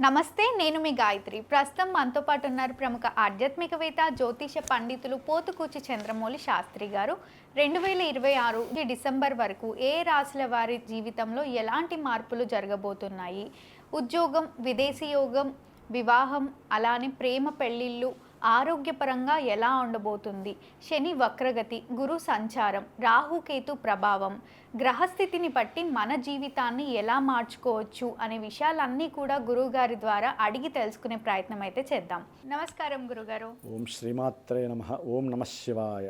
నమస్తే, నేను మీ గాయత్రి. ప్రస్తుతం మనతో పాటు ఉన్నారు ప్రముఖ ఆధ్యాత్మికవేత్త, జ్యోతిష పండితులు పోతుకూచి చంద్రమౌళి శాస్త్రి గారు. 2026 డిసెంబర్ వరకు ఏ రాశుల వారి జీవితంలో ఎలాంటి మార్పులు జరగబోతున్నాయి, ఉద్యోగం, విదేశీ యోగం, వివాహం, అలానే ప్రేమ పెళ్ళిళ్ళు, ఆరోగ్యపరంగా ఎలా ఉండబోతుంది, శని వక్రగతి, గురు సంచారం, రాహుకేతు ప్రభావం, గ్రహస్థితిని బట్టి మన జీవితాన్ని ఎలా మార్చుకోవచ్చు అనే విషయాలన్నీ కూడా గురువుగారి ద్వారా అడిగి తెలుసుకునే ప్రయత్నం అయితే చేద్దాం. నమస్కారం గురుగారు. ఓం శ్రీమాత్రే నమః. ఓం నమః శివాయ.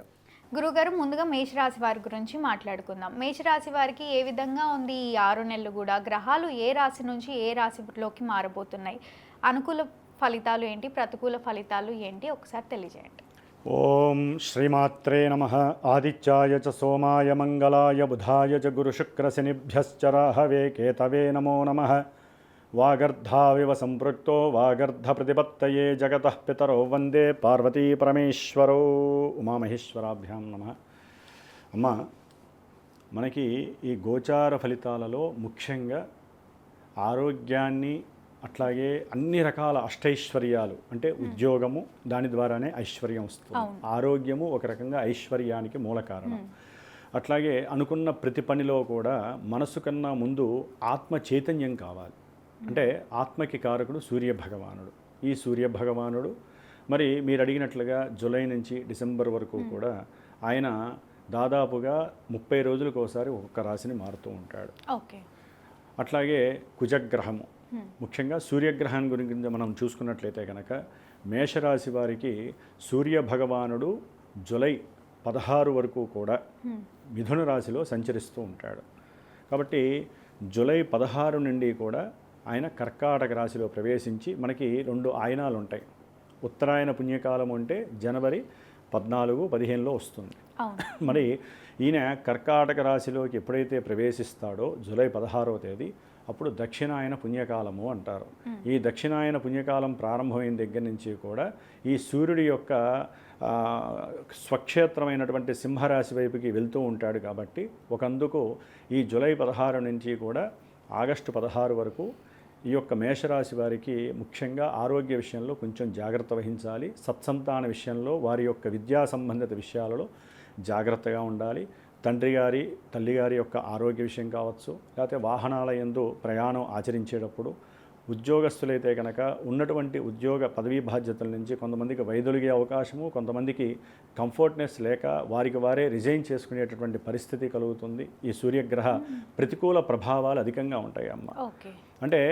గురుగారు, ముందుగా మేషరాశి వారి గురించి మాట్లాడుకుందాం. మేషరాశి వారికి ఏ విధంగా ఉంది ఈ 6 నెలలు కూడా? గ్రహాలు ఏ రాశి నుంచి ఏ రాశిలోకి మారబోతున్నాయి? అనుకూల ఫలితాలు ఏంటి, ప్రతికూల ఫలితాలు ఏంటి, ఒకసారి తెలియజేయండి. ఓం శ్రీమాత్రే నమః. ఆదిత్యాయ చ సోమాయ మంగళాయ బుధాయ చ గురుశుక్రశనిభ్యశ్చ రాహవే కేతవే నమో నమః. వాగర్ధావివ సంపృక్తో వాగర్ధ ప్రతిపత్తయే జగతః పితరో వందే పార్వతీ పరమేశ్వరో. ఉమామహేశ్వరాభ్యాం నమః. అమ్మ, మనకి ఈ గోచార ఫలితాలలో ముఖ్యంగా ఆరోగ్యాన్ని, అట్లాగే అన్ని రకాల అష్టైశ్వర్యాలు, అంటే ఉద్యోగము, దాని ద్వారానే ఐశ్వర్యం వస్తుంది. ఆరోగ్యము ఒక రకంగా ఐశ్వర్యానికి మూల కారణం. అట్లాగే అనుకున్న ప్రతి పనిలో కూడా మనసు కన్నా ముందు ఆత్మ చైతన్యం కావాలి. అంటే ఆత్మకి కారకుడు సూర్యభగవానుడు. ఈ సూర్యభగవానుడు మరి మీరు అడిగినట్లుగా జూలై నుంచి డిసెంబర్ వరకు కూడా ఆయన దాదాపుగా 30 రోజులకు ఒకసారి ఒక్కొక్క రాశిని మారుతూ ఉంటాడు. అట్లాగే కుజగ్రహము, ముఖ్యంగా సూర్యగ్రహం గురించి మనం చూసుకున్నట్లయితే కనుక మేషరాశి వారికి సూర్యభగవానుడు జూలై 16 వరకు కూడా మిథున రాశిలో సంచరిస్తూ ఉంటాడు. కాబట్టి జూలై 16 నుండి కూడా ఆయన కర్కాటక రాశిలో ప్రవేశించి మనకి 2 ఆయనాలు ఉంటాయి. ఉత్తరాయణ పుణ్యకాలం అంటే జనవరి 14, 15లో వస్తుంది. మరి ఈయన కర్కాటక రాశిలోకి ఎప్పుడైతే ప్రవేశిస్తాడో జూలై 16వ తేదీ, అప్పుడు దక్షిణాయన పుణ్యకాలము అంటారు. ఈ దక్షిణాయన పుణ్యకాలం ప్రారంభమైన దగ్గర నుంచి కూడా ఈ సూర్యుడి యొక్క స్వక్షేత్రమైనటువంటి సింహరాశి వైపుకి వెళ్తూ ఉంటాడు. కాబట్టి ఒకందుకు ఈ జూలై 16 నుంచి కూడా ఆగస్టు 16 వరకు ఈ యొక్క మేషరాశి వారికి ముఖ్యంగా ఆరోగ్య విషయంలో కొంచెం జాగ్రత్త వహించాలి. సత్సంతాన విషయంలో, వారి యొక్క విద్యా సంబంధిత విషయాలలో జాగ్రత్తగా ఉండాలి. తండ్రి గారి, తల్లిగారి యొక్క ఆరోగ్య విషయం కావచ్చు, లేకపోతే వాహనాల యందు ప్రయాణం ఆచరించేటప్పుడు, ఉద్యోగస్తులైతే కనుక ఉన్నటువంటి ఉద్యోగ పదవీ బాధ్యతల నుంచి కొంతమందికి వైదొలిగే అవకాశము, కొంతమందికి కంఫర్ట్నెస్ లేక వారికి వారే రిజైన్ చేసుకునేటటువంటి పరిస్థితి కలుగుతుంది. ఈ సూర్యగ్రహ ప్రతికూల ప్రభావాలు అధికంగా ఉంటాయి అమ్మ. అంటే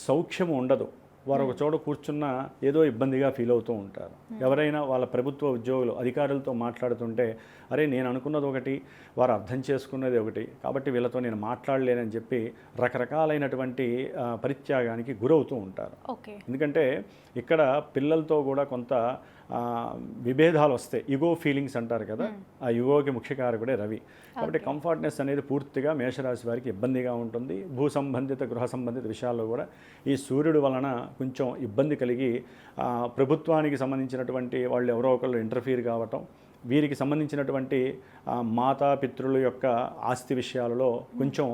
సౌఖ్యము ఉండదు. వారు ఒక చోట కూర్చున్నా ఏదో ఇబ్బందిగా ఫీల్ అవుతూ ఉంటారు. ఎవరైనా వాళ్ళ ప్రభుత్వ ఉద్యోగులు అధికారులతో మాట్లాడుతుంటే, అరే నేను అనుకున్నది ఒకటి, వారు అర్థం చేసుకున్నది ఒకటి, కాబట్టి వీళ్ళతో నేను మాట్లాడలేనని చెప్పి రకరకాలైనటువంటి పరిత్యాగానికి గురవుతూ ఉంటారు. ఎందుకంటే ఇక్కడ పిల్లలతో కూడా కొంత విభేదాలు వస్తాయి. ఇగో ఫీలింగ్స్ అంటారు కదా, ఆ ఇగోకి ముఖ్య కారకుడే రవి. కాబట్టి కంఫర్ట్నెస్ అనేది పూర్తిగా మేషరాశి వారికి ఇబ్బందిగా ఉంటుంది. భూ సంబంధిత, గృహ సంబంధిత విషయాల్లో కూడా ఈ సూర్యుడు వలన కొంచెం ఇబ్బంది కలిగి ప్రభుత్వానికి సంబంధించినటువంటి వాళ్ళు ఎవరో ఒకళ్ళు ఇంటర్ఫీర్ కావటం, వీరికి సంబంధించినటువంటి మాతాపితృల యొక్క ఆస్తి విషయాలలో కొంచెం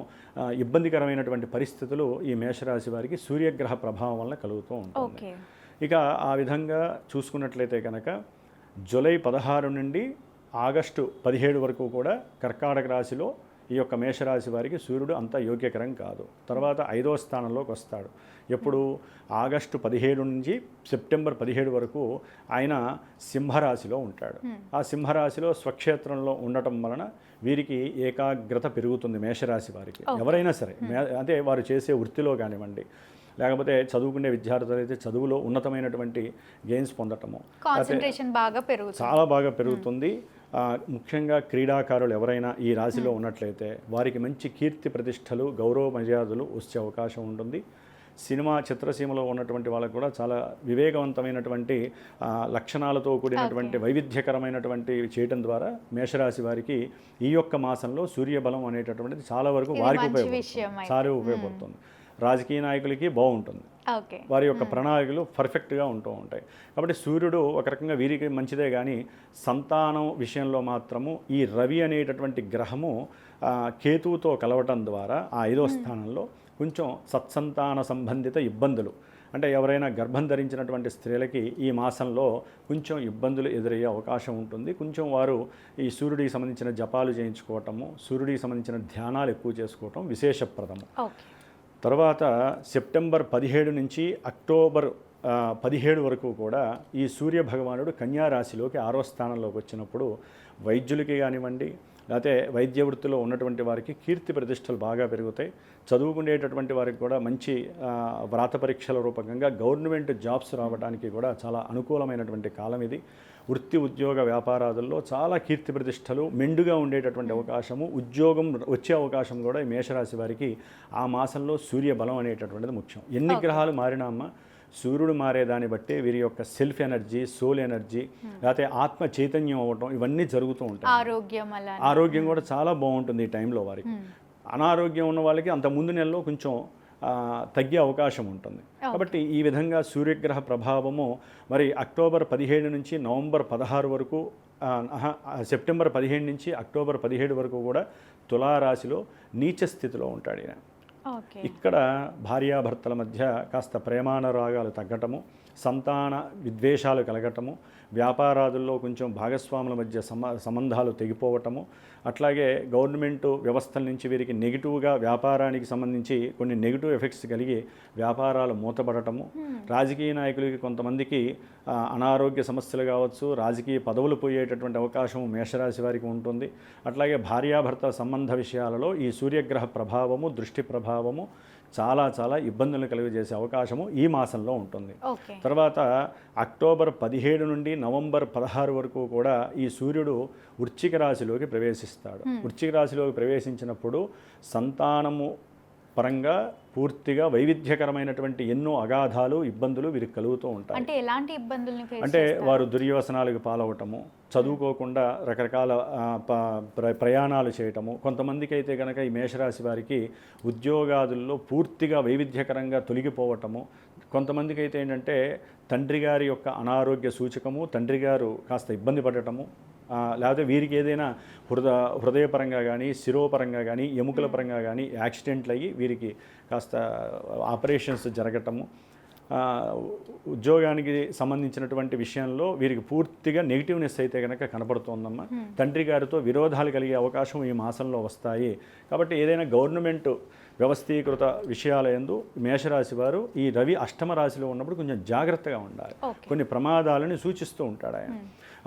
ఇబ్బందికరమైనటువంటి పరిస్థితులు ఈ మేషరాశి వారికి సూర్యగ్రహ ప్రభావం వలన కలుగుతూ ఉంటుంది. ఇక ఆ విధంగా చూసుకున్నట్లయితే కనుక జూలై 16 నుండి ఆగస్టు 17 వరకు కూడా కర్కాటక రాశిలో ఈ యొక్క మేషరాశి వారికి సూర్యుడు అంత యోగ్యకరం కాదు. తర్వాత 5వ స్థానంలోకి వస్తాడు. ఎప్పుడు? ఆగస్టు 17 నుంచి సెప్టెంబర్ 17 వరకు ఆయన సింహరాశిలో ఉంటాడు. ఆ సింహరాశిలో స్వక్షేత్రంలో ఉండటం వలన వీరికి ఏకాగ్రత పెరుగుతుంది. మేషరాశి వారికి ఎవరైనా సరే, అంటే వారు చేసే వృత్తిలో కానివ్వండి, లేకపోతే చదువుకునే విద్యార్థులు అయితే చదువులో ఉన్నతమైనటువంటి గెయిన్స్ పొందటము, చాలా బాగా పెరుగుతుంది. ముఖ్యంగా క్రీడాకారులు ఎవరైనా ఈ రాశిలో ఉన్నట్లయితే వారికి మంచి కీర్తి ప్రతిష్టలు, గౌరవ మర్యాదలు వచ్చే అవకాశం ఉంటుంది. సినిమా చిత్రసీమలో ఉన్నటువంటి వాళ్ళకు కూడా చాలా వివేకవంతమైనటువంటి లక్షణాలతో కూడినటువంటి వైవిధ్యకరమైనటువంటి చేయటం ద్వారా మేషరాశి వారికి ఈ యొక్క మాసంలో సూర్యబలం అనేటటువంటిది చాలా వరకు వారికి ఉపయోగపడుతుంది. రాజకీయ నాయకులకి బాగుంటుంది. వారి యొక్క ప్రణాళికలు పర్ఫెక్ట్గా ఉంటూ ఉంటాయి. కాబట్టి సూర్యుడు ఒక రకంగా వీరికి మంచిదే, కానీ సంతానం విషయంలో మాత్రము ఈ రవి అనేటటువంటి గ్రహము కేతువుతో కలవటం ద్వారా ఆ 5వ స్థానంలో కొంచెం సత్సంతాన సంబంధిత ఇబ్బందులు, అంటే ఎవరైనా గర్భం ధరించినటువంటి స్త్రీలకి ఈ మాసంలో కొంచెం ఇబ్బందులు ఎదురయ్యే అవకాశం ఉంటుంది. కొంచెం వారు ఈ సూర్యుడికి సంబంధించిన జపాలు చేయించుకోవటము, సూర్యుడికి సంబంధించిన ధ్యానాలు ఎక్కువ చేసుకోవటం విశేషప్రదము. తర్వాత సెప్టెంబర్ 17 నుంచి అక్టోబర్ 17 వరకు కూడా ఈ సూర్య భగవానుడు కన్యా రాశిలోకి 6వ స్థానంలోకి వచ్చినప్పుడు వైద్యులకి కానివ్వండి, లేకపోతే వైద్య వృత్తిలో ఉన్నటువంటి వారికి కీర్తి ప్రతిష్టలు బాగా పెరుగుతాయి. చదువుకునేటటువంటి వారికి కూడా మంచి వ్రాత పరీక్షల రూపకంగా గవర్నమెంట్ జాబ్స్ రావడానికి కూడా చాలా అనుకూలమైనటువంటి కాలం ఇది. వృత్తి ఉద్యోగ వ్యాపారాదుల్లో చాలా కీర్తి ప్రతిష్టలు మెండుగా ఉండేటటువంటి అవకాశము, ఉద్యోగం వచ్చే అవకాశం కూడా ఈ మేషరాశి వారికి ఆ మాసంలో సూర్య బలం అనేటటువంటిది ముఖ్యం. ఎన్ని గ్రహాలు మారినా అమ్మ, సూర్యుడు మారేదాన్ని బట్టి వీరి యొక్క సెల్ఫ్ ఎనర్జీ, సోల్ ఎనర్జీ, లేకపోతే ఆత్మ చైతన్యం అవ్వటం ఇవన్నీ జరుగుతూ ఉంటాయి. ఆరోగ్యం కూడా చాలా బాగుంటుంది ఈ టైంలో వారికి. అనారోగ్యం ఉన్న వాళ్ళకి అంత ముందు నెలలో కొంచెం తగ్గే అవకాశం ఉంటుంది. కాబట్టి ఈ విధంగా సూర్యగ్రహ ప్రభావము మరి అక్టోబర్ 17 నుంచి నవంబర్ 16 వరకు, సెప్టెంబర్ 15 నుంచి అక్టోబర్ 17 వరకు కూడా తులారాశిలో నీచ స్థితిలో ఉంటాడు ఈయన. ఇక్కడ భార్యాభర్తల మధ్య కాస్త ప్రేమానురాగాలు తగ్గటము, సంతాన విద్వేషాలు కలగటము, వ్యాపారాదుల్లో కొంచెం భాగస్వాముల మధ్య సంబంధాలు తెగిపోవటము, అట్లాగే గవర్నమెంట్ వ్యవస్థల నుంచి వీరికి నెగిటివ్గా వ్యాపారానికి సంబంధించి కొన్ని నెగిటివ్ ఎఫెక్ట్స్ కలిగి వ్యాపారాలు మూతపడటము, రాజకీయ నాయకులకి కొంతమందికి అనారోగ్య సమస్యలు కావచ్చు, రాజకీయ పదవులు పోయేటటువంటి అవకాశం మేషరాశి వారికి ఉంటుంది. అట్లాగే భార్యాభర్తల సంబంధ విషయాలలో ఈ సూర్యగ్రహ ప్రభావము, దృష్టి ప్రభావము చాలా చాలా ఇబ్బందులను కలుగజేసే అవకాశము ఈ మాసంలో ఉంటుంది. తర్వాత అక్టోబర్ 17 నుండి నవంబర్ 16 వరకు కూడా ఈ సూర్యుడు వృశ్చిక రాశిలోకి ప్రవేశిస్తాడు. వృశ్చిక రాశిలోకి ప్రవేశించినప్పుడు సంతానము పరంగా పూర్తిగా వైవిధ్యకరమైనటువంటి ఎన్నో అగాధాలు, ఇబ్బందులు వీరికి కలుగుతూ ఉంటాయి. అంటే ఎలాంటి ఇబ్బందుల్ని అంటే వారు దుర్వ్యసనాలకు పాలవటము, చదువుకోకుండా రకరకాల ప్రయాణాలు చేయటము, కొంతమందికి అయితే కనుక ఈ మేషరాశి వారికి ఉద్యోగాదుల్లో పూర్తిగా వైవిధ్యకరంగా తొలగిపోవటము, కొంతమందికి అయితే ఏంటంటే తండ్రి గారి యొక్క అనారోగ్య సూచకము, తండ్రి గారు కాస్త ఇబ్బంది పడటము, లేకపోతే వీరికి ఏదైనా హృదయపరంగా కానీ, శిరోపరంగా కానీ, ఎముకల పరంగా కానీ యాక్సిడెంట్లు అయ్యి వీరికి కాస్త ఆపరేషన్స్ జరగటము, ఉద్యోగానికి సంబంధించినటువంటి విషయంలో వీరికి పూర్తిగా నెగిటివ్నెస్ అయితే కనుక కనపడుతోందమ్మా. తండ్రి గారితో విరోధాలు కలిగే అవకాశం ఈ మాసంలో వస్తాయి. కాబట్టి ఏదైనా గవర్నమెంట్ వ్యవస్థీకృత విషయాల యందు మేషరాశి వారు ఈ రవి అష్టమ రాశిలో ఉన్నప్పుడు కొంచెం జాగ్రత్తగా ఉండాలి. కొన్ని ప్రమాదాలను సూచిస్తూ ఉంటాడు ఆయన.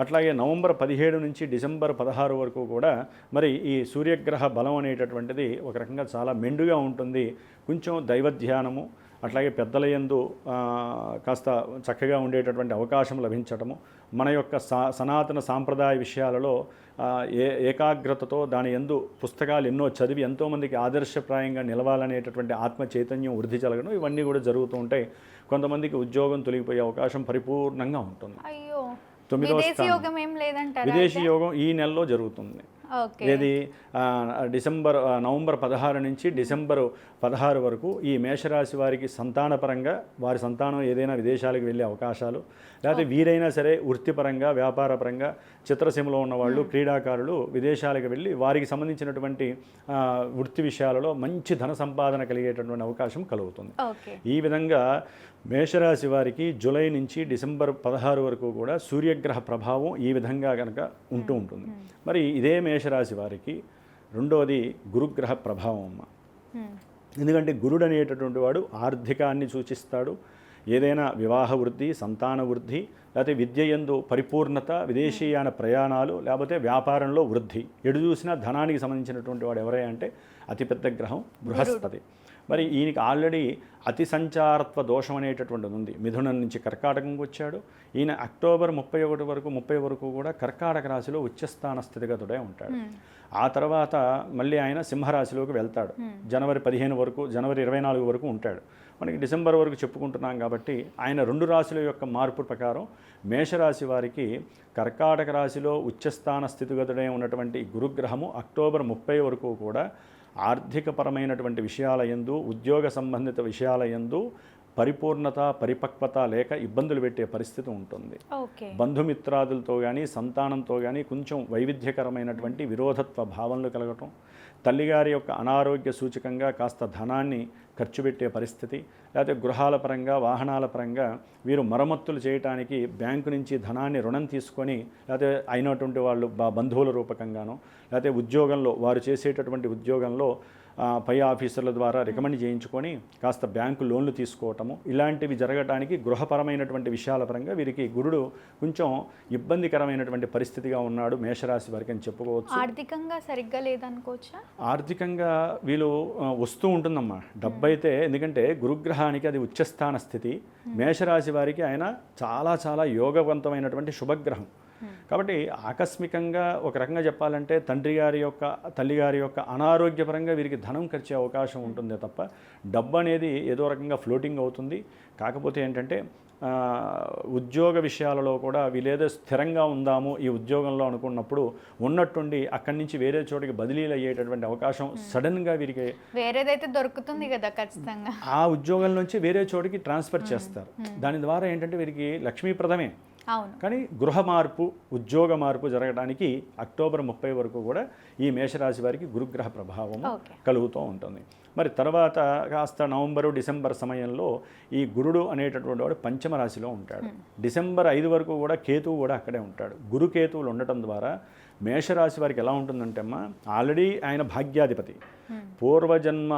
అట్లాగే నవంబర్ 17 నుంచి డిసెంబర్ 16 వరకు కూడా మరి ఈ సూర్యగ్రహ బలం అనేటటువంటిది ఒక రకంగా చాలా మెండుగా ఉంటుంది. కొంచెం దైవధ్యానము, అట్లాగే పెద్దల యందు కాస్త చక్కగా ఉండేటటువంటి అవకాశం లభించటము, మన యొక్క సనాతన సాంప్రదాయ విషయాలలో ఏకాగ్రతతో దాని యందు పుస్తకాలు ఎన్నో చదివి ఎంతోమందికి ఆదర్శప్రాయంగా నిలవాలనేటటువంటి ఆత్మ చైతన్యం వృద్ధి జరగడం ఇవన్నీ కూడా జరుగుతూ ఉంటాయి. కొంతమందికి ఉద్యోగం తొలగిపోయే అవకాశం పరిపూర్ణంగా ఉంటుంది. 9వ స్థానం విదేశీ యోగం ఈ నెలలో జరుగుతుంది. ఏది నవంబర్ 16 నుంచి డిసెంబర్ 16 వరకు ఈ మేషరాశి వారికి సంతానపరంగా వారి సంతానం ఏదైనా విదేశాలకు వెళ్ళే అవకాశాలు, లేకపోతే వీరైనా సరే వృత్తిపరంగా వ్యాపారపరంగా చిత్రసీమలో ఉన్నవాళ్ళు, క్రీడాకారులు విదేశాలకు వెళ్ళి వారికి సంబంధించినటువంటి వృత్తి విషయాలలో మంచి ధన సంపాదన కలిగేటటువంటి అవకాశం కలుగుతుంది. ఈ విధంగా మేషరాశి వారికి జూలై నుంచి డిసెంబర్ 16 వరకు కూడా సూర్యగ్రహ ప్రభావం ఈ విధంగా కనుక ఉంటూ ఉంటుంది. మరి ఇదే మేషరాశి వారికి రెండవది గురుగ్రహ ప్రభావం అమ్మ. ఎందుకంటే గురుడు అనేటటువంటి వాడు ఆర్థికాన్ని సూచిస్తాడు. ఏదైనా వివాహ వృద్ధి, సంతాన వృద్ధి, లేకపోతే విద్యయందు పరిపూర్ణత, విదేశీయాన ప్రయాణాలు, లేకపోతే వ్యాపారంలో వృద్ధి, ఎడు చూసినా ధనానికి సంబంధించినటువంటి వాడు ఎవరై అంటే అతిపెద్ద గ్రహం బృహస్పతి. మరి ఈయనకి ఆల్రెడీ అతి సంచారత్వ దోషం అనేటటువంటిది ఉంది. మిథునం నుంచి కర్కాటకంకి వచ్చాడు. ఈయన అక్టోబర్ 30 వరకు కూడా కర్కాటక రాశిలో ఉచ్చస్థాన స్థితిగతుడే ఉంటాడు. ఆ తర్వాత మళ్ళీ ఆయన సింహరాశిలోకి వెళ్తాడు. జనవరి 15 వరకు, జనవరి 24 వరకు ఉంటాడు. మనకి డిసెంబర్ వరకు చెప్పుకుంటున్నాం కాబట్టి ఆయన 2 రాశుల యొక్క మార్పు ప్రకారం మేషరాశి వారికి కర్కాటక రాశిలో ఉచ్చస్థాన స్థితిగతుడే ఉన్నటువంటి గురుగ్రహము అక్టోబర్ 30 వరకు కూడా ఆర్థికపరమైనటువంటి విషయాల యందు, ఉద్యోగ సంబంధిత విషయాల యందు పరిపూర్ణత, పరిపక్వత లేక ఇబ్బందులు పెట్టే పరిస్థితి ఉంటుంది. బంధుమిత్రాదులతో కానీ, సంతానంతో కానీ కొంచెం వైవిధ్యకరమైనటువంటి విరోధత్వ భావనలు కలగటం, తల్లిగారి యొక్క అనారోగ్య సూచకంగా కాస్త ధనాన్ని ఖర్చు పెట్టే పరిస్థితి, లేకపోతే గృహాల పరంగా వాహనాల పరంగా వీరు మరమ్మతులు చేయడానికి బ్యాంకు నుంచి ధనాన్ని రుణం తీసుకొని, లేకపోతే అయినటువంటి వాళ్ళు బంధువుల రూపకంగానో, లేకపోతే ఉద్యోగంలో వారు చేసేటటువంటి ఉద్యోగంలో పై ఆఫీసర్ల ద్వారా రికమెండ్ చేయించుకొని కాస్త బ్యాంకు లోన్లు తీసుకోవటము, ఇలాంటివి జరగడానికి గృహపరమైనటువంటి విషయాల పరంగా వీరికి గురుడు కొంచెం ఇబ్బందికరమైనటువంటి పరిస్థితిగా ఉన్నాడు మేషరాశి వారికి అని చెప్పుకోవచ్చు. ఆర్థికంగా సరిగ్గా లేదనుకోవచ్చా? ఆర్థికంగా వీళ్ళు వస్తూ ఉంటుందమ్మా డబ్బు అయితే, ఎందుకంటే గురుగ్రహానికి అది ఉచ్చస్థాన స్థితి. మేషరాశి వారికి ఆయన చాలా చాలా యోగవంతమైనటువంటి శుభగ్రహం కాబట్టి ఆకస్మికంగా ఒక రకంగా చెప్పాలంటే తల్లిగారి యొక్క అనారోగ్యపరంగా వీరికి ధనం ఖర్చే అవకాశం ఉంటుందే తప్ప డబ్బు అనేది ఏదో రకంగా ఫ్లోటింగ్ అవుతుంది. కాకపోతే ఏంటంటే ఉద్యోగ విషయాలలో కూడా వీళ్ళేదో స్థిరంగా ఉందాము ఈ ఉద్యోగంలో అనుకున్నప్పుడు ఉన్నట్టుండి అక్కడి నుంచి వేరే చోటికి బదిలీలు అయ్యేటటువంటి అవకాశం సడన్గా వీరికి వేరేదైతే దొరుకుతుంది కదా ఖచ్చితంగా, ఆ ఉద్యోగం నుంచి వేరే చోటికి ట్రాన్స్ఫర్ చేస్తారు. దాని ద్వారా ఏంటంటే వీరికి లక్ష్మీప్రదమే. కానీ గృహ మార్పు, ఉద్యోగ మార్పు జరగడానికి అక్టోబర్ 30 వరకు కూడా ఈ మేషరాశి వారికి గురుగ్రహ ప్రభావం కలుగుతూ ఉంటుంది. మరి తర్వాత కాస్త నవంబరు డిసెంబర్ సమయంలో ఈ గురుడు అనేటటువంటి వాడు పంచమ రాశిలో ఉంటాడు. డిసెంబర్ 5 వరకు కూడా కేతువు కూడా అక్కడే ఉంటాడు. గురు కేతువులు ఉండటం ద్వారా మేషరాశి వారికి ఎలా ఉంటుందంటే అమ్మా, ఆల్రెడీ ఆయన భాగ్యాధిపతి, పూర్వజన్మ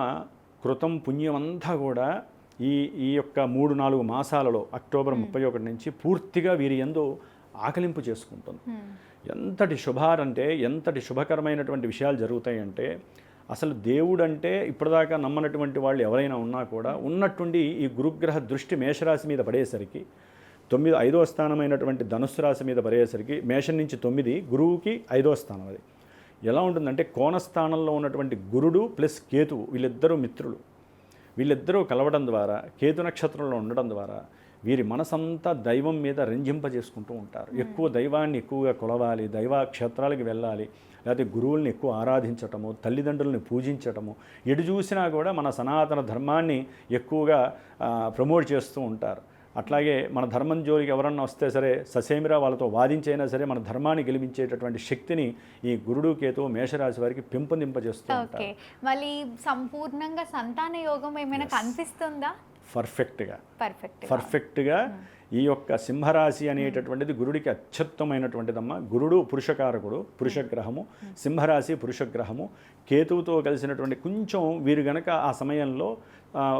కృతం పుణ్యమంతా కూడా ఈ యొక్క 3-4 మాసాలలో అక్టోబర్ 31 నుంచి పూర్తిగా వీరి యందు ఆకలింపు చేసుకుంటుంది. ఎంతటి శుభారంటే, ఎంతటి శుభకరమైనటువంటి విషయాలు జరుగుతాయంటే, అసలు దేవుడు అంటే ఇప్పటిదాకా నమ్మనటువంటి వాళ్ళు ఎవరైనా ఉన్నా కూడా ఉన్నట్టుండి ఈ గురుగ్రహ దృష్టి మేషరాశి మీద పడేసరికి 5వ స్థానమైనటువంటి ధనుస్సు రాశి మీద పడేసరికి మేషం నుంచి 9 గురువుకి 5వ స్థానం. అది ఎలా ఉంటుందంటే కోణస్థానంలో ఉన్నటువంటి గురుడు ప్లస్ కేతువు వీళ్ళిద్దరూ మిత్రులు. వీళ్ళిద్దరూ కలవడం ద్వారా, కేతు నక్షత్రంలో ఉండడం ద్వారా వీరి మనసంతా దైవం మీద రంజింపజేసుకుంటూ ఉంటారు. ఎక్కువ దైవాన్ని ఎక్కువగా కొలవాలి, దైవ క్షేత్రాలకు వెళ్ళాలి, లేకపోతే గురువుల్ని ఎక్కువ ఆరాధించటము, తల్లిదండ్రులని పూజించటము, ఎటు చూసినా కూడా మన సనాతన ధర్మాన్ని ఎక్కువగా ప్రమోట్ చేస్తూ ఉంటారు. అట్లాగే మన ధర్మం జోలికి ఎవరన్నా వస్తే సరే ససేమిరా వాళ్ళతో వాదించైనా సరే మన ధర్మాన్ని గెలిపించేటటువంటి శక్తిని ఈ గురుడు కేతువు మేషరాశి వారికి పెంపొందింపజేస్తూ ఉంటారు. మళ్ళీ సంపూర్ణంగా సంతాన యోగం ఏమైనా కనిపిస్తుందా? పర్ఫెక్ట్గా ఈ యొక్క సింహరాశి అనేటటువంటిది గురుడికి అత్యుత్తమైనటువంటిదమ్మా. గురుడు పురుషకారకుడు, పురుషగ్రహము, సింహరాశి పురుషగ్రహము, కేతువుతో కలిసినటువంటి కొంచెం వీరు గనక ఆ సమయంలో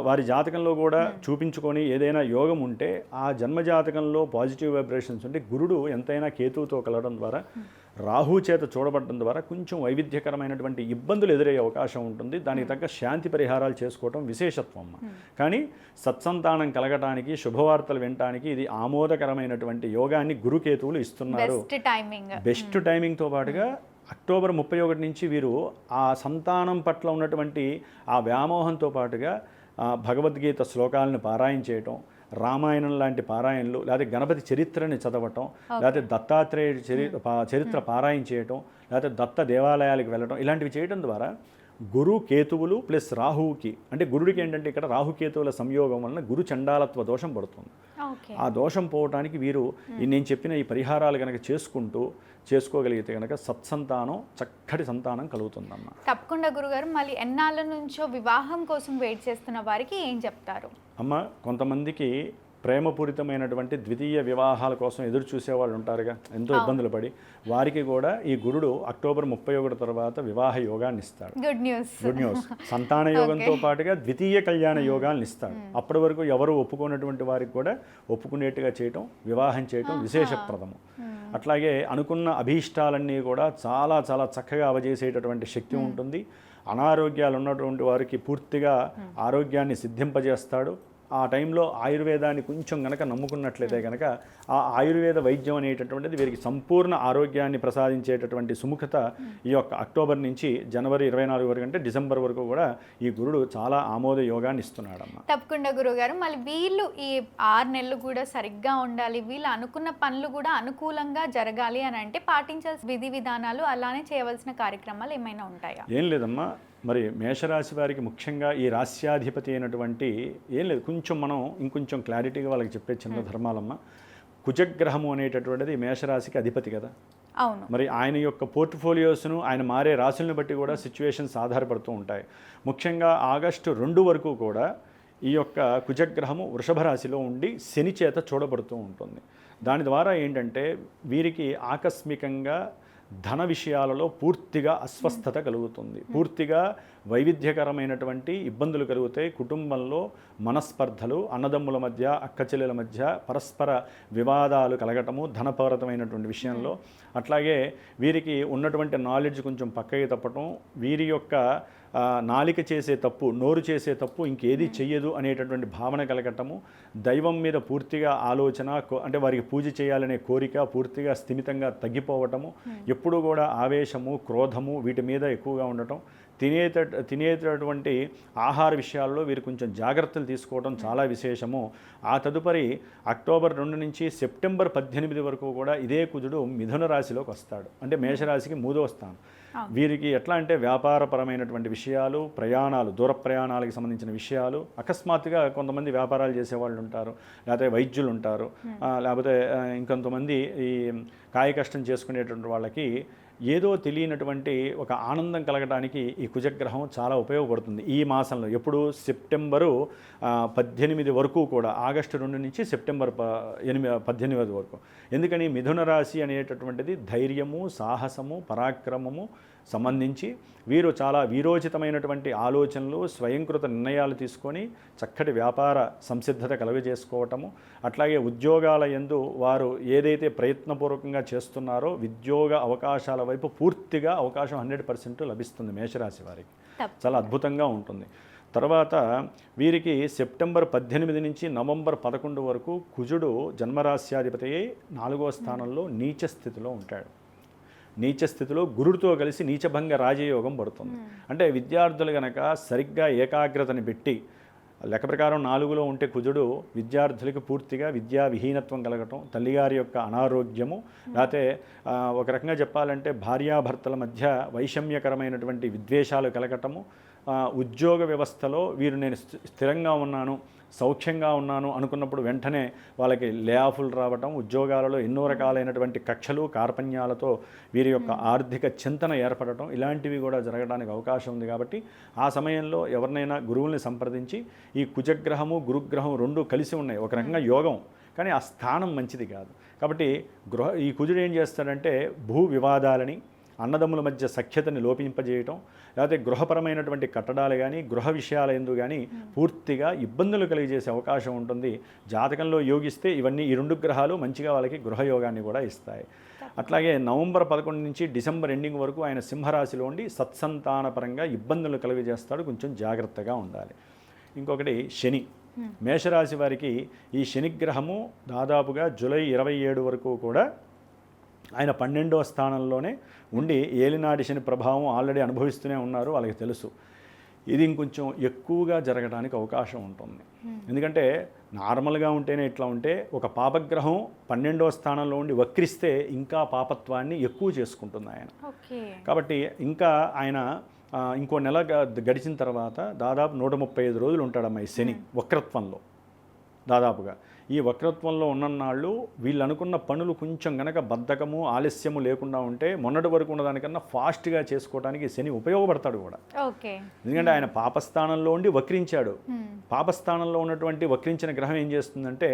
వారి జాతకంలో కూడా చూపించుకొని ఏదైనా యోగం ఉంటే ఆ జన్మజాతకంలో పాజిటివ్ వైబ్రేషన్స్ ఉంటే గురుడు ఎంతైనా కేతువుతో కలవడం ద్వారా, రాహు చేత చూడబడడం ద్వారా కొంచెం వైవిధ్యకరమైనటువంటి ఇబ్బందులు ఎదురయ్యే అవకాశం ఉంటుంది. దానికి తగ్గ శాంతి పరిహారాలు చేసుకోవటం విశేషత్వం. కానీ సత్సంతానం కలగటానికి, శుభవార్తలు వినటానికి ఇది ఆమోదకరమైనటువంటి యోగాన్ని గురుకేతువులు ఇస్తున్నారు. బెస్ట్ టైమింగ్తో పాటుగా అక్టోబర్ 31 నుంచి వీరు ఆ సంతానం పట్ల ఉన్నటువంటి ఆ వ్యామోహంతో పాటుగా భగవద్గీత శ్లోకాలను పారాయణ చేయటం, రామాయణం లాంటి పారాయణలు, లేకపోతే గణపతి చరిత్రని చదవటం, లేకపోతే దత్తాత్రేయ చరిత్ర పారాయణ చేయటం, లేకపోతే దత్త దేవాలయాలకు వెళ్ళటం, ఇలాంటివి చేయడం ద్వారా గురు కేతువులు ప్లస్ రాహువుకి, అంటే గురుడికి ఏంటంటే ఇక్కడ రాహుకేతువుల సంయోగం వలన గురు చండాలత్వ దోషం పడుతుంది. ఆ దోషం పోవటానికి వీరు నేను చెప్పిన ఈ పరిహారాలు కనుక చేసుకోగలిగితే కనుక సత్సంతానం, చక్కటి సంతానం కలుగుతుందమ్మా. తప్పకుండా గురుగారు. మళ్ళీ ఎన్నాళ్ళ నుంచో వివాహం కోసం వెయిట్ చేస్తున్న వారికి ఏం చెప్తారు? అమ్మ, కొంతమందికి ప్రేమపూరితమైనటువంటి ద్వితీయ వివాహాల కోసం ఎదురు చూసేవాళ్ళు ఉంటారుగా, ఎంతో ఇబ్బందులు పడి, వారికి కూడా ఈ గురుడు అక్టోబర్ 31 తర్వాత వివాహ యోగాన్ని ఇస్తాడు. Good news. సంతాన యోగంతో పాటుగా ద్వితీయ కళ్యాణ యోగాన్ని ఇస్తాడు. అప్పటి వరకు ఎవరు ఒప్పుకున్నటువంటి వారికి కూడా ఒప్పుకునేట్టుగా చేయటం, వివాహం చేయటం విశేషప్రదము. అట్లాగే అనుకున్న అభీష్టాలన్నీ కూడా చాలా చాలా చక్కగా అవజేసేటటువంటి శక్తి ఉంటుంది. అనారోగ్యాలు ఉన్నటువంటి వారికి పూర్తిగా ఆరోగ్యాన్ని సిద్ధింపజేస్తాడు. ఆ టైంలో ఆయుర్వేదాన్ని కొంచెం కనుక నమ్ముకున్నట్లయితే కనుక ఆ ఆయుర్వేద వైద్యం అనేటటువంటిది వీరికి సంపూర్ణ ఆరోగ్యాన్ని ప్రసాదించేటటువంటి సుముఖత ఈ యొక్క అక్టోబర్ నుంచి జనవరి 24 వరకు, అంటే డిసెంబర్ వరకు కూడా ఈ గురుడు చాలా ఆమోద యోగాన్ని ఇస్తున్నాడమ్మా. తప్పకుండా గురుగారు. మళ్ళీ వీళ్ళు ఈ 6 నెలలు కూడా సరిగ్గా ఉండాలి, వీళ్ళు అనుకున్న పనులు కూడా అనుకూలంగా జరగాలి అని అంటే పాటించాల్సిన విధి విధానాలు, అలానే చేయవలసిన కార్యక్రమాలు ఏమైనా ఉంటాయా? ఏం లేదమ్మా, మరి మేషరాశి వారికి ముఖ్యంగా ఈ రాశ్యాధిపతి అయినటువంటి ఏం లేదు, కొంచెం మనం ఇంకొంచెం క్లారిటీగా వాళ్ళకి చెప్పే చిన్న ధర్మాలమ్మ. కుజగ్రహము అనేటటువంటిది మేషరాశికి అధిపతి కదా. అవును. మరి ఆయన యొక్క పోర్ట్ఫోలియోస్ను ఆయన మారే రాశులను బట్టి కూడా సిచ్యువేషన్స్ ఆధారపడుతూ ఉంటాయి. ముఖ్యంగా ఆగస్టు 2 వరకు కూడా ఈ యొక్క కుజగ్రహము వృషభ రాశిలో ఉండి శని చేత చూడబడుతూ ఉంటుంది. దాని ద్వారా ఏంటంటే వీరికి ఆకస్మికంగా ధన విషయాలలో పూర్తిగా అస్వస్థత కలుగుతుంది, పూర్తిగా వైవిధ్యకరమైనటువంటి ఇబ్బందులు కలుగుతాయి. కుటుంబంలో మనస్పర్ధలు, అన్నదమ్ముల మధ్య, అక్కచెల్లెల మధ్య పరస్పర వివాదాలు కలగటము ధనపరమైనటువంటి విషయంలో. అట్లాగే వీరికి ఉన్నటువంటి నాలెడ్జ్ కొంచెం పక్కకి తప్పటం, వీరి యొక్క నాలిక చేసే తప్పు, నోరు చేసే తప్పు ఇంకేది చెయ్యదు అనేటటువంటి భావన కలగటము, దైవం మీద పూర్తిగా ఆలోచన, అంటే వారికి పూజ చేయాలనే కోరిక పూర్తిగా స్థిమితంగా ఎప్పుడూ కూడా ఆవేశము, క్రోధము వీటి మీద ఎక్కువగా ఉండటం, తినేటటువంటి ఆహార విషయాల్లో వీరు కొంచెం జాగ్రత్తలు తీసుకోవడం చాలా విశేషము. ఆ తదుపరి అక్టోబర్ 2 నుంచి సెప్టెంబర్ 18 వరకు కూడా ఇదే కుజుడు మిథున రాశిలోకి వస్తాడు, అంటే మేషరాశికి 3వ స్థానం. వీరికి ఎట్లా అంటే వ్యాపారపరమైనటువంటి విషయాలు, ప్రయాణాలు, దూర ప్రయాణాలకు సంబంధించిన విషయాలు, అకస్మాత్తుగా కొంతమంది వ్యాపారాలు చేసేవాళ్ళు ఉంటారు, లేకపోతే వైద్యులు ఉంటారు, లేకపోతే ఇంకొంతమంది ఈ కాయ కష్టం చేసుకునేటువంటి వాళ్ళకి ఏదో తెలియనటువంటి ఒక ఆనందం కలగడానికి ఈ కుజగ్రహం చాలా ఉపయోగపడుతుంది ఈ మాసంలో. ఎప్పుడు సెప్టెంబరు 18 వరకు కూడా, ఆగస్టు 2 నుంచి సెప్టెంబర్ 18 వరకు. ఎందుకని మిథున రాశి అనేటటువంటిది ధైర్యము, సాహసము, పరాక్రమము సంబంధించి వీరు చాలా వీరోచితమైనటువంటి ఆలోచనలు, స్వయంకృత నిర్ణయాలు తీసుకొని చక్కటి వ్యాపార సంసిద్ధత కలుగజేసుకోవటము. అట్లాగే ఉద్యోగాల యందు వారు ఏదైతే ప్రయత్నపూర్వకంగా చేస్తున్నారో ఉద్యోగ అవకాశాల వైపు పూర్తిగా అవకాశం 100% లభిస్తుంది మేషరాశి వారికి. చాలా అద్భుతంగా ఉంటుంది. తర్వాత వీరికి సెప్టెంబర్ 18 నుంచి నవంబర్ 11 వరకు కుజుడు జన్మరాశ్యాధిపతి 4వ స్థానంలో నీచ స్థితిలో ఉంటాడు. నీచ స్థితిలో గురుడితో కలిసి నీచభంగ రాజయోగం పడుతుంది. అంటే విద్యార్థులు కనుక సరిగ్గా ఏకాగ్రతని పెట్టి, లెక్క ప్రకారం 4లో ఉంటే కుజుడు విద్యార్థులకు పూర్తిగా విద్యా విహీనత్వం కలగటం, తల్లిగారి యొక్క అనారోగ్యము, లేకపోతే ఒక రకంగా చెప్పాలంటే భార్యాభర్తల మధ్య వైషమ్యకరమైనటువంటి విద్వేషాలు కలగటము, ఉద్యోగ వ్యవస్థలో వీరు నేను స్థిరంగా ఉన్నాను, సౌఖ్యంగా ఉన్నాను అనుకున్నప్పుడు వెంటనే వాళ్ళకి లే ఆఫ్లు రావటం, ఉద్యోగాలలో ఎన్నో రకాలైనటువంటి కక్షలు కార్పణ్యాలతో వీరి యొక్క ఆర్థిక చింతన ఏర్పడటం, ఇలాంటివి కూడా జరగడానికి అవకాశం ఉంది. కాబట్టి ఆ సమయంలో ఎవరినైనా గురువుల్ని సంప్రదించి, ఈ కుజగ్రహము గురుగ్రహం 2 కలిసి ఉన్నాయి, ఒక రకంగా యోగం, కానీ ఆ స్థానం మంచిది కాదు. కాబట్టి ఈ కుజుడు ఏం చేస్తాడంటే భూ వివాదాలని, అన్నదమ్ముల మధ్య సఖ్యతని లోపింపజేయటం, లేకపోతే గృహపరమైనటువంటి కట్టడాలు కానీ గృహ విషయాల యందు కానీ పూర్తిగా ఇబ్బందులు కలిగజేసే అవకాశం ఉంటుంది. జాతకంలో యోగిస్తే ఇవన్నీ ఈ 2 గ్రహాలు మంచిగా వాళ్ళకి గృహయోగాన్ని కూడా ఇస్తాయి. అట్లాగే నవంబర్ 11 నుంచి డిసెంబర్ ఎండింగ్ వరకు ఆయన సింహరాశిలో ఉండి సత్సంతానపరంగా ఇబ్బందులు కలుగజేస్తాడు, కొంచెం జాగ్రత్తగా ఉండాలి. ఇంకొకటి శని. మేషరాశి వారికి ఈ శనిగ్రహము దాదాపుగా జూలై 27 వరకు కూడా ఆయన 12వ స్థానంలోనే ఉండి ఏలినాటి శని ప్రభావం ఆల్రెడీ అనుభవిస్తూనే ఉన్నారు, వాళ్ళకి తెలుసు. ఇది ఇంకొంచెం ఎక్కువగా జరగడానికి అవకాశం ఉంటుంది. ఎందుకంటే నార్మల్గా ఉంటేనే ఇట్లా ఉంటే, ఒక పాపగ్రహం 12వ స్థానంలో ఉండి వక్రిస్తే ఇంకా పాపత్వాన్ని ఎక్కువ చేసుకుంటుంది ఆయన. కాబట్టి ఇంకా ఆయన ఇంకో నెల గడిచిన తర్వాత దాదాపు 135 రోజులు ఉంటాడమ్మా ఈ శని వక్రత్వంలో. దాదాపుగా ఈ వక్రత్వంలో ఉన్ననాళ్ళు వీళ్ళు అనుకున్న పనులు కొంచెం గనక బద్ధకము, ఆలస్యము లేకుండా ఉంటే మొన్నటి వరకు ఉన్నదానికన్నా ఫాస్ట్గా చేసుకోవడానికి శని ఉపయోగపడతాడు కూడా. ఎందుకంటే ఆయన పాపస్థానంలో ఉండి వక్రించాడు. పాపస్థానంలో ఉన్నటువంటి వక్రించిన గ్రహం ఏం చేస్తుందంటే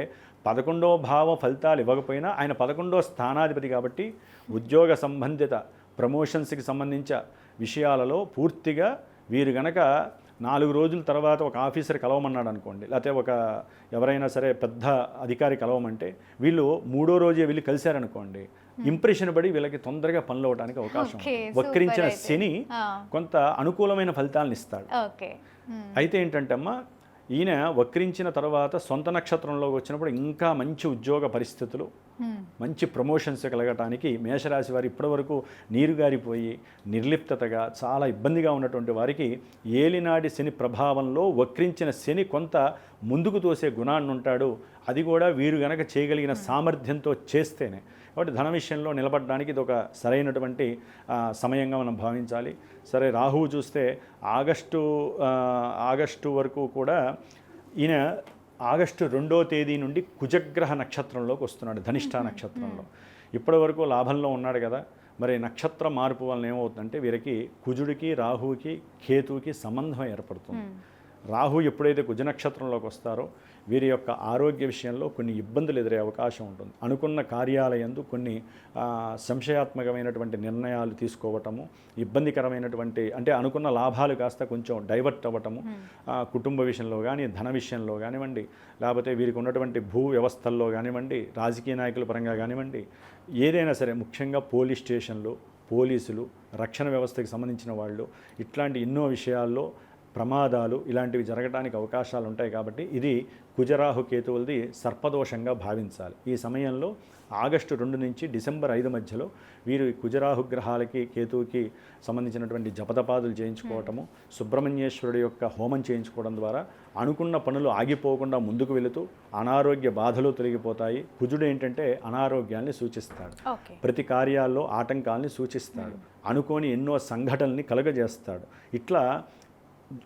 11వ భావ ఫలితాలు ఇవ్వకపోయినా ఆయన 11వ స్థానాధిపతి కాబట్టి ఉద్యోగ సంబంధిత ప్రమోషన్స్కి సంబంధించిన విషయాలలో పూర్తిగా వీరు గనక 4 రోజుల తర్వాత ఒక ఆఫీసర్ కలవమన్నాడు అనుకోండి, లేకపోతే ఒక ఎవరైనా సరే పెద్ద అధికారి కలవమంటే వీళ్ళు 3వ రోజే వీళ్ళు కలిశారనుకోండి, ఇంప్రెషన్ పడి వీళ్ళకి తొందరగా పనులు అవ్వడానికి అవకాశం. వక్రించిన శని కొంత అనుకూలమైన ఫలితాలను ఇస్తాడు. అయితే ఏంటంటే అమ్మా, ఈయన వక్రించిన తర్వాత సొంత నక్షత్రంలోకి వచ్చినప్పుడు ఇంకా మంచి ఉద్యోగ పరిస్థితులు, మంచి ప్రమోషన్స్ కలగటానికి మేషరాశి వారు ఇప్పటివరకు నీరుగారిపోయి నిర్లిప్తతగా చాలా ఇబ్బందిగా ఉన్నటువంటి వారికి ఏలినాడి శని ప్రభావంలో వక్రించిన శని కొంత ముందుకు తోసే గుణాన్ని ఉంటాడు. అది కూడా వీరు గనక చేయగలిగిన సామర్థ్యంతో చేస్తేనే. కాబట్టి ధన విషయంలో నిలబడడానికి ఇది ఒక సరైనటువంటి సమయంగా మనం భావించాలి. సరే, రాహువు చూస్తే ఆగస్టు వరకు కూడా ఈయన ఆగస్టు 2వ తేదీ నుండి కుజగ్రహ నక్షత్రంలోకి వస్తున్నాడు, ధనిష్ఠా నక్షత్రంలో. ఇప్పటి వరకు లాభంలో ఉన్నాడు కదా, మరి నక్షత్ర మార్పు వలన ఏమవుతుందంటే వీరికి కుజుడికి రాహువుకి కేతువుకి సంబంధం ఏర్పడుతుంది. రాహు ఎప్పుడైతే కుజ నక్షత్రంలోకి వస్తారో వీరి యొక్క ఆరోగ్య విషయంలో కొన్ని ఇబ్బందులు ఎదురే అవకాశం ఉంటుంది. అనుకున్న కార్యాలయందు కొన్ని సంశయాత్మకమైనటువంటి నిర్ణయాలు తీసుకోవటము, ఇబ్బందికరమైనటువంటి అంటే అనుకున్న లాభాలు కాస్త కొంచెం డైవర్ట్ అవ్వటము, కుటుంబ విషయంలో కానీ ధన విషయంలో కానివ్వండి, లేకపోతే వీరికి ఉన్నటువంటి భూ వ్యవస్థల్లో కానివ్వండి, రాజకీయ నాయకుల పరంగా కానివ్వండి, ఏదైనా సరే ముఖ్యంగా పోలీస్ స్టేషన్లు, పోలీసులు, రక్షణ వ్యవస్థకి సంబంధించిన వాళ్ళు, ఇట్లాంటి ఎన్నో విషయాల్లో ప్రమాదాలు ఇలాంటివి జరగడానికి అవకాశాలు ఉంటాయి. కాబట్టి ఇది కుజరాహు కేతువులది సర్పదోషంగా భావించాలి. ఈ సమయంలో ఆగస్టు 2 నుంచి డిసెంబర్ 5 మధ్యలో వీరు కుజరాహు గ్రహాలకి కేతువుకి సంబంధించినటువంటి జపతపాదులు చేయించుకోవటము, సుబ్రహ్మణ్యేశ్వరుడి యొక్క హోమం చేయించుకోవడం ద్వారా అనుకున్న పనులు ఆగిపోకుండా ముందుకు వెళుతూ అనారోగ్య బాధలు తొలగిపోతాయి. కుజుడు ఏంటంటే అనారోగ్యాన్ని సూచిస్తాడు, ప్రతి కార్యాల్లో ఆటంకాల్ని సూచిస్తాడు, అనుకోని ఎన్నో సంఘటనల్ని కలగజేస్తాడు. ఇట్లా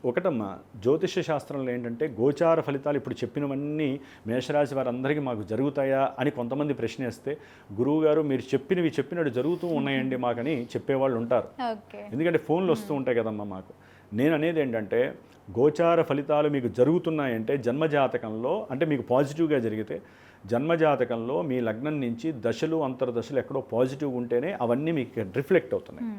ఒకటమ్మా జ్యోతిష్య శాస్త్రంలో ఏంటంటే గోచార ఫలితాలు ఇప్పుడు చెప్పినవన్నీ మేషరాశి వారందరికీ మాకు జరుగుతాయా అని కొంతమంది ప్రశ్నిస్తే, గురువుగారు మీరు చెప్పినట్టు జరుగుతూ ఉన్నాయండి మాకని చెప్పేవాళ్ళు ఉంటారు. ఎందుకంటే ఫోన్లు వస్తూ ఉంటాయి కదమ్మా మాకు. నేను అనేది ఏంటంటే గోచార ఫలితాలు మీకు జరుగుతున్నాయంటే జన్మజాతకంలో అంటే మీకు పాజిటివ్గా జరిగితే జన్మజాతకంలో మీ లగ్నం నుంచి దశలు అంతర్దశలు ఎక్కడో పాజిటివ్ ఉంటేనే అవన్నీ మీకు రిఫ్లెక్ట్ అవుతున్నాయి.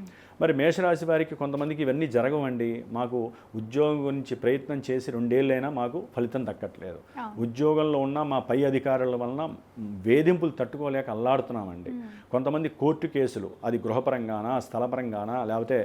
మరి మేషరాశి వారికి కొంతమందికి ఇవన్నీ జరగవండి, మాకు ఉద్యోగం గురించి ప్రయత్నం చేసి 2 ఏళ్ళైనా మాకు ఫలితం దక్కట్లేదు, ఉద్యోగంలో ఉన్న మా పై అధికారుల వలన వేధింపులు తట్టుకోలేక అల్లాడుతున్నామండి. కొంతమంది కోర్టు కేసులు, అది గృహపరంగానా స్థలపరంగానా లేకపోతే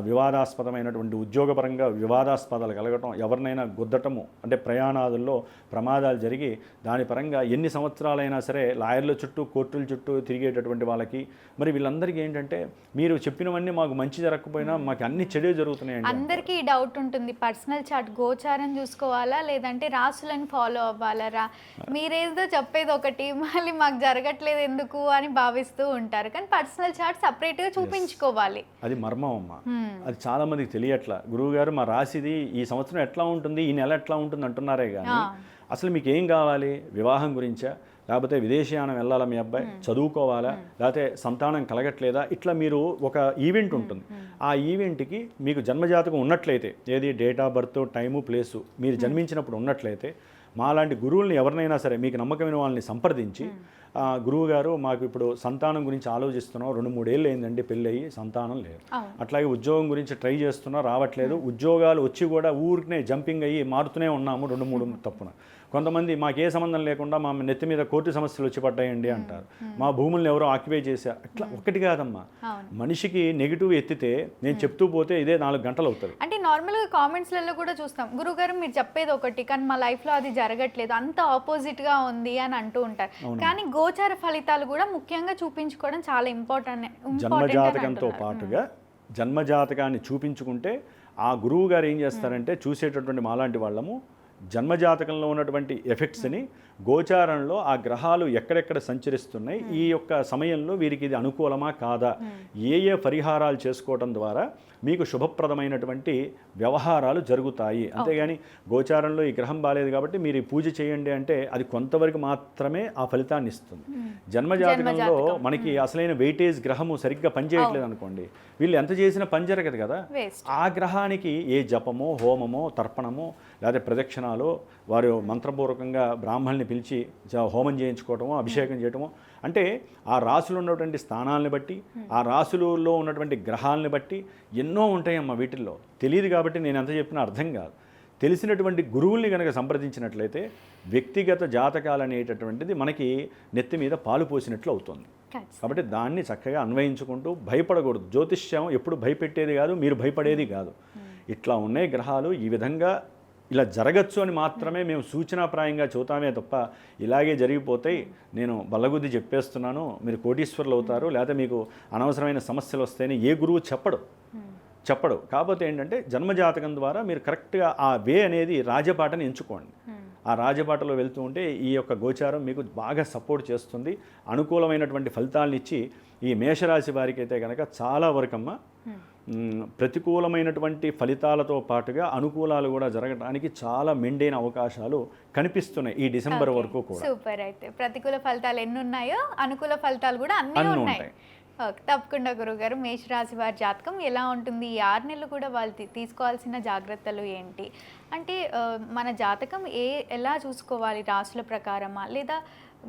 వివాదాస్పదమైనటువంటి ఉద్యోగపరంగా వివాదాస్పదాలు కలగటం, ఎవరినైనా గుద్దటము అంటే ప్రయాణాదుల్లో ప్రమాదాలు జరిగి దాని పరంగా ఎన్ని సంవత్సరాలైనా సరే లాయర్ల చుట్టూ కోర్టుల చుట్టూ తిరిగేటటువంటి వాళ్ళకి మరి వీళ్ళందరికీ ఏంటంటే మీరు చెప్పినవన్నీ మాకు మంచి జరగకపోయినా మాకు అన్ని చెడే జరుగుతున్నాయండి. అందరికీ డౌట్ ఉంటుంది, పర్సనల్ చార్ట్ గోచారం చూసుకోవాలా లేదంటే రాసులను ఫాలో అవ్వాలరా, మీరేదో చెప్పేది ఒకటి మళ్ళీ మాకు జరగట్లేదు ఎందుకు అని భావిస్తూ ఉంటారు. కానీ పర్సనల్ చార్ట్ సపరేట్గా చూపించుకోవాలి. అది మర్మం అమ్మ, అది చాలా మందికి తెలియట్లా. గురువుగారు మా రాశిది ఈ సంవత్సరం ఎట్లా ఉంటుంది, ఈ నెల ఎట్లా ఉంటుంది అంటున్నారే కానీ అసలు మీకు ఏం కావాలి, వివాహం గురించా లేకపోతే విదేశీయానం వెళ్ళాలా మీ అబ్బాయి, చదువుకోవాలా లేకపోతే సంతానం కలగట్లేదా, ఇట్లా మీరు ఒక ఈవెంట్ ఉంటుంది. ఆ ఈవెంట్కి మీకు జన్మజాతకం ఉన్నట్లయితే ఏది date of birth time place మీరు జన్మించినప్పుడు ఉన్నట్లయితే మాలాంటి గురువుల్ని ఎవరినైనా సరే మీకు నమ్మకమైన వాళ్ళని సంప్రదించి గురువు గారు మాకు ఇప్పుడు సంతానం గురించి ఆలోచిస్తున్నాం, 2-3 ఏళ్ళు అయిందండి పెళ్ళి అయ్యి సంతానం లేదు, అట్లాగే ఉద్యోగం గురించి ట్రై చేస్తున్నా రావట్లేదు, ఉద్యోగాలు వచ్చి కూడా ఊరికనే జంపింగ్ అయ్యి మారుతూనే ఉన్నాము 2-3 తప్పున. కొంతమంది మాకే సంబంధం లేకుండా మా నెత్తి మీద కోర్టు సమస్యలు వచ్చి పడ్డాయండి అంటారు, మా భూములను ఎవరో ఆక్యుపై చేశారు. అట్లా ఒకటి కాదమ్మా, మనిషికి నెగిటివ్ ఎత్తితే నేను చెప్తూ పోతే ఇదే 4 గంటలు అవుతుంది. అంటే నార్మల్గా కామెంట్స్లలో కూడా చూస్తాం, గురుగారు మీరు చెప్పేది ఒకటి కానీ మా లైఫ్లో అది జరగట్లేదు, అంత ఆపోజిట్గా ఉంది అని అంటూ ఉంటారు. కానీ గోచార ఫలితాలు కూడా ముఖ్యంగా చూపించుకోవడం చాలా ఇంపార్టెంట్. జన్మజాతకంతో పాటుగా జన్మజాతకాన్ని చూపించుకుంటే ఆ గురువు గారు ఏం చేస్తారంటే చూసేటటువంటి మాలాంటి వాళ్ళము జన్మజాతకంలో ఉన్నటువంటి ఎఫెక్ట్స్ని గోచారంలో ఆ గ్రహాలు ఎక్కడెక్కడ సంచరిస్తున్నాయి, ఈ యొక్క సమయంలో వీరికి ఇది అనుకూలమా కాదా, ఏ ఏ పరిహారాలు చేసుకోవడం ద్వారా మీకు శుభప్రదమైనటువంటి వ్యవహారాలు జరుగుతాయి. అంతేగాని గోచారంలో ఈ గ్రహం బాలేదు కాబట్టి మీరు ఈ పూజ చేయండి అంటే అది కొంతవరకు మాత్రమే ఆ ఫలితాన్ని ఇస్తుంది. జన్మజాతకంలో మనకి అసలైన వెయిటేజ్ గ్రహము సరిగ్గా పనిచేయట్లేదు అనుకోండి, వీళ్ళు ఎంత చేసినా పని జరగదు కదా. ఆ గ్రహానికి ఏ జపమో హోమమో తర్పణమో లేదా ప్రదక్షిణాలు వారు మంత్రపూర్వకంగా బ్రాహ్మణుల్ని పిలిచి హోమం చేయించుకోవటమో అభిషేకం చేయటమో, అంటే ఆ రాసులు ఉన్నటువంటి స్థానాలను బట్టి ఆ రాసులలో ఉన్నటువంటి గ్రహాలను బట్టి ఎన్నో ఉంటాయమ్మా. వీటిల్లో తెలియదు కాబట్టి నేను ఎంత చెప్పినా అర్థం కాదు. తెలిసినటువంటి గురువుల్ని కనుక సంప్రదించినట్లయితే వ్యక్తిగత జాతకాలు అనేటటువంటిది మనకి నెత్తి మీద పాలు పోసినట్లు అవుతుంది. కాబట్టి దాన్ని చక్కగా అన్వయించుకుంటూ భయపడకూడదు. జ్యోతిష్యం ఎప్పుడు భయపెట్టేది కాదు, మీరు భయపడేది కాదు. ఇట్లా ఉన్నాయి గ్రహాలు, ఈ విధంగా ఇలా జరగచ్చు అని మాత్రమే మేము సూచనాప్రాయంగా చెబుతామే తప్ప ఇలాగే జరిగిపోతాయి నేను బల్లగుద్ది చెప్పేస్తున్నాను మీరు కోటీశ్వరులు అవుతారు లేకపోతే మీకు అనవసరమైన సమస్యలు వస్తాయని ఏ గురువు చెప్పడు. కాకపోతే ఏంటంటే జన్మజాతకం ద్వారా మీరు కరెక్ట్గా ఆ వే అనేది రాజబాటని ఎంచుకోండి. ఆ రాజబాటలో వెళ్తూ ఉంటే ఈ యొక్క గోచారం మీకు బాగా సపోర్ట్ చేస్తుంది, అనుకూలమైనటువంటి ఫలితాలను ఇచ్చి ఈ మేషరాశి వారికి అయితే కనుక చాలా వరకమ్మా ప్రతికూలమైనటువంటి ఫలితాలతో పాటుగా అనుకూలాలు కూడా జరగడానికి చాలా మెండైన అవకాశాలు కనిపిస్తున్నాయి ఈ డిసెంబర్ వరకు కూడా. సూపర్. అయితే ప్రతికూల ఫలితాలు ఎన్ని ఉన్నాయో అనుకూల ఫలితాలు కూడా అన్నీ అన్నీ ఉన్నాయి. ఉంటాయి. ఓకే, తప్పకుండా గురుగారు. మేషరాశి వారి జాతకం ఎలా ఉంటుంది, ఈ 6 నెలలు కూడా వాళ్ళు తీసుకోవాల్సిన జాగ్రత్తలు ఏంటి అంటే మన జాతకం ఎలా చూసుకోవాలి, రాశుల ప్రకారమా లేదా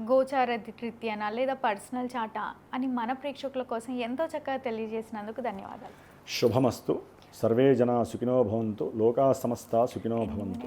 గోచార రీత్యానా లేదా పర్సనల్ చాటా అని మన ప్రేక్షకుల కోసం ఎంతో చక్కగా తెలియజేసినందుకు ధన్యవాదాలు. శుభమస్తు. సర్వే జనా సుఖినో భవంతు. లోకా సమస్తా సుఖినో భవంతు.